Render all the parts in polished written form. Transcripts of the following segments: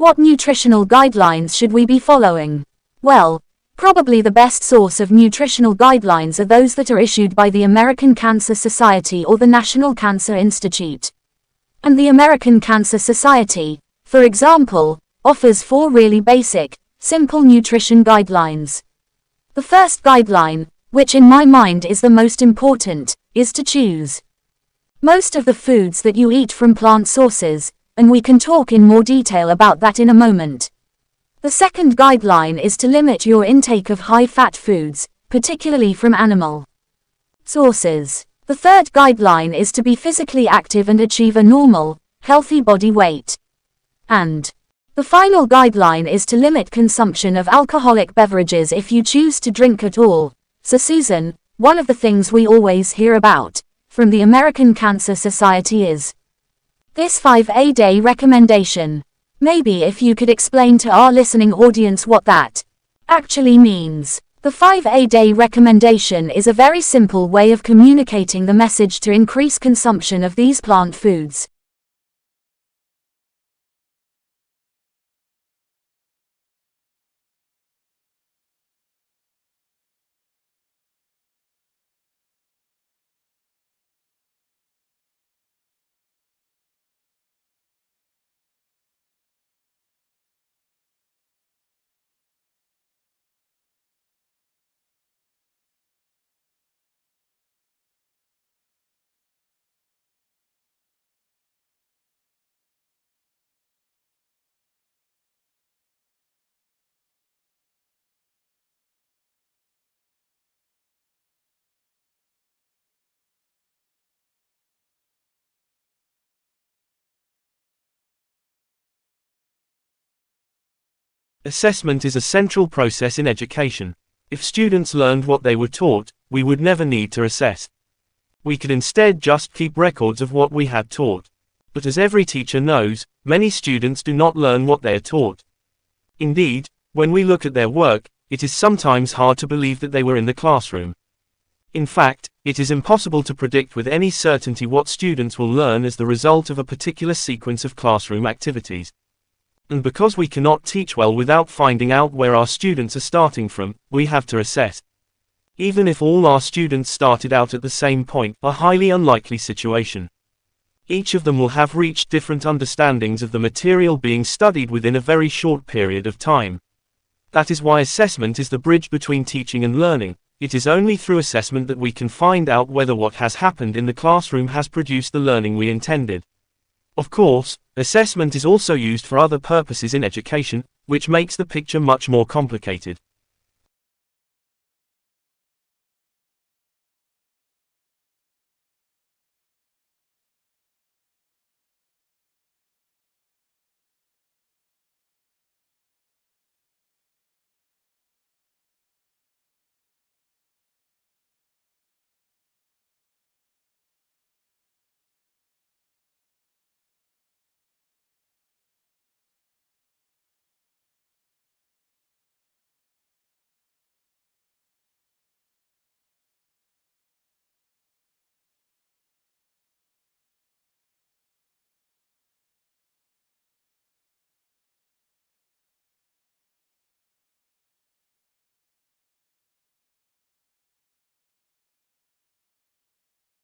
What nutritional guidelines should we be following? Well, probably the best source of nutritional guidelines are those that are issued by the American Cancer Society or the National Cancer Institute. And the American Cancer Society, for example, offers 4 really basic, simple nutrition guidelines. The first guideline, which in my mind is the most important, is to choose most of the foods that you eat from plant sources, and we can talk in more detail about that in a moment. The second guideline is to limit your intake of high-fat foods, particularly from animal sources. The third guideline is to be physically active and achieve a normal, healthy body weight. And the final guideline is to limit consumption of alcoholic beverages if you choose to drink at all. So Susan, one of the things we always hear about from the American Cancer Society is this 5-a-day recommendation. Maybe if you could explain to our listening audience what that actually means. The 5-a-day recommendation is a very simple way of communicating the message to increase consumption of these plant foods. Assessment is a central process in education. If students learned what they were taught, we would never need to assess. We could instead just keep records of what we had taught. But as every teacher knows, many students do not learn what they are taught. Indeed, when we look at their work, it is sometimes hard to believe that they were in the classroom. In fact, it is impossible to predict with any certainty what students will learn as the result of a particular sequence of classroom activities. And because we cannot teach well without finding out where our students are starting from, we have to assess. Even if all our students started out at the same point, a highly unlikely situation. Each of them will have reached different understandings of the material being studied within a very short period of time. That is why assessment is the bridge between teaching and learning. It is only through assessment that we can find out whether what has happened in the classroom has produced the learning we intended. Of course, assessment is also used for other purposes in education, which makes the picture much more complicated.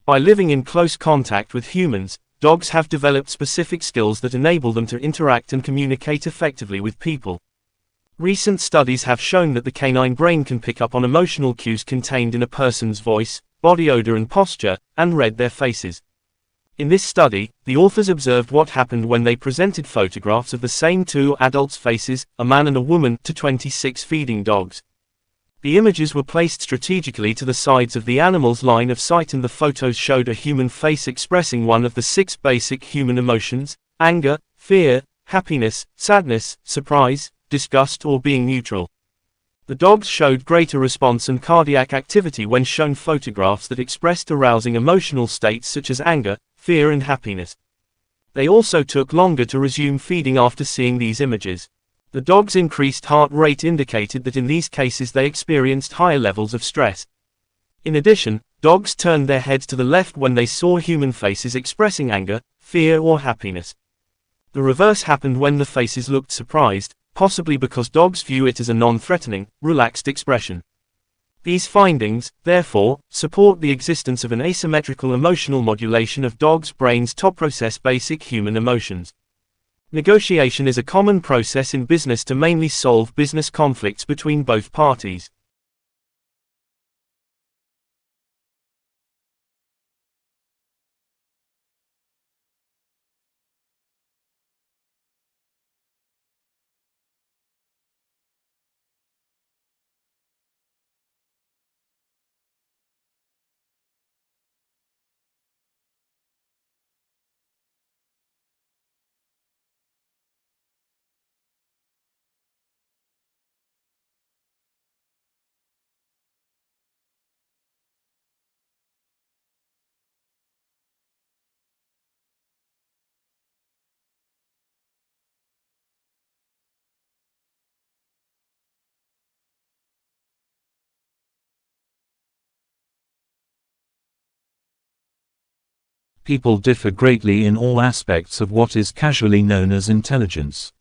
By living in close contact with humans, dogs have developed specific skills that enable them to interact and communicate effectively with people. Recent studies have shown that the canine brain can pick up on emotional cues contained in a person's voice, body odor and posture, and read their faces. In this study, the authors observed what happened when they presented photographs of the same 2 adults' faces, a man and a woman, to 26 feeding dogs. The images were placed strategically to the sides of the animal's line of sight, and the photos showed a human face expressing one of the 6 basic human emotions: anger, fear, happiness, sadness, surprise, disgust, or being neutral. The dogs showed greater response and cardiac activity when shown photographs that expressed arousing emotional states such as anger, fear and happiness. They also took longer to resume feeding after seeing these images. The dog's increased heart rate indicated that in these cases they experienced higher levels of stress. In addition, dogs turned their heads to the left when they saw human faces expressing anger, fear or happiness. The reverse happened when the faces looked surprised, possibly because dogs view it as a non-threatening, relaxed expression. These findings, therefore, support the existence of an asymmetrical emotional modulation of dogs' brains to process basic human emotions. Negotiation is a common process in business to mainly solve business conflicts between both parties. People differ greatly in all aspects of what is casually known as intelligence.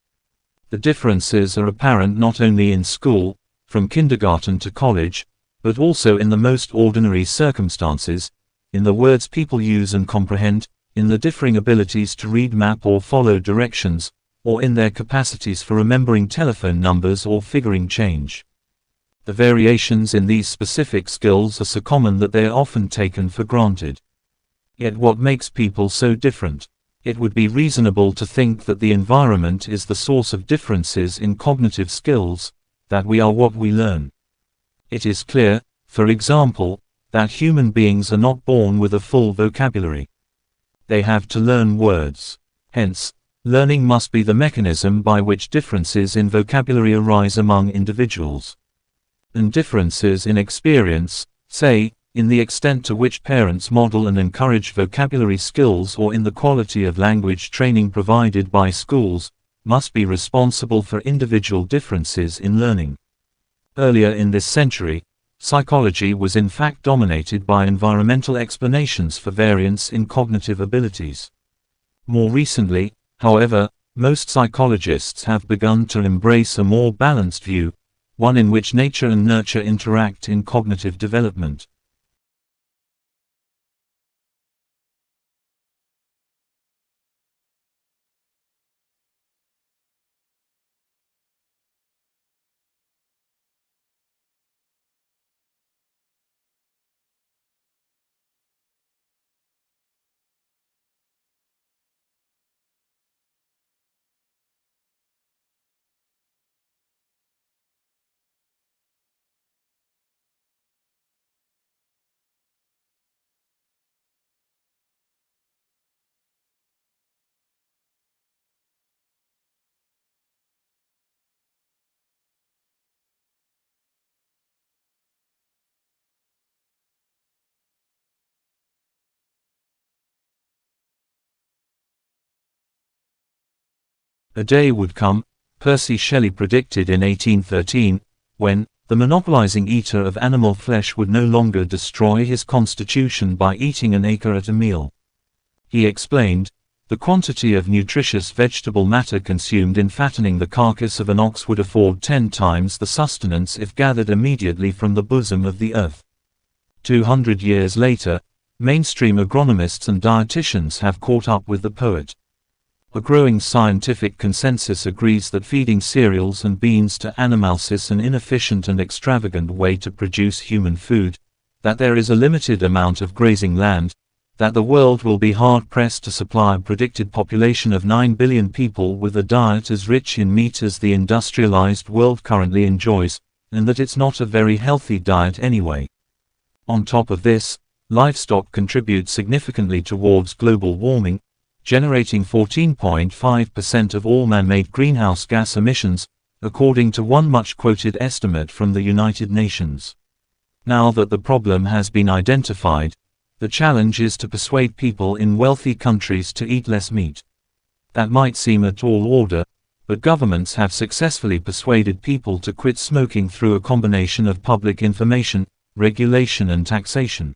The differences are apparent not only in school, from kindergarten to college, but also in the most ordinary circumstances, in the words people use and comprehend, in the differing abilities to read map or follow directions, or in their capacities for remembering telephone numbers or figuring change. The variations in these specific skills are so common that they are often taken for granted. Yet what makes people so different? It would be reasonable to think that the environment is the source of differences in cognitive skills, that we are what we learn. It is clear, for example, that human beings are not born with a full vocabulary. They have to learn words. Hence, learning must be the mechanism by which differences in vocabulary arise among individuals. And differences in experience, say, in the extent to which parents model and encourage vocabulary skills or in the quality of language training provided by schools, must be responsible for individual differences in learning. Earlier in this century, psychology was in fact dominated by environmental explanations for variance in cognitive abilities. More recently, however, most psychologists have begun to embrace a more balanced view, one in which nature and nurture interact in cognitive development. A day would come, Percy Shelley predicted in 1813, when the monopolizing eater of animal flesh would no longer destroy his constitution by eating an acre at a meal. He explained, the quantity of nutritious vegetable matter consumed in fattening the carcass of an ox would afford 10 times the sustenance if gathered immediately from the bosom of the earth. 200 years later, mainstream agronomists and dietitians have caught up with the poet. A growing scientific consensus agrees that feeding cereals and beans to animals is an inefficient and extravagant way to produce human food, that there is a limited amount of grazing land, that the world will be hard-pressed to supply a predicted population of 9 billion people with a diet as rich in meat as the industrialized world currently enjoys, and that it's not a very healthy diet anyway. On top of this, livestock contribute significantly towards global warming, generating 14.5% of all man-made greenhouse gas emissions, according to one much-quoted estimate from the United Nations. Now that the problem has been identified, the challenge is to persuade people in wealthy countries to eat less meat. That might seem a tall order, but governments have successfully persuaded people to quit smoking through a combination of public information, regulation and taxation.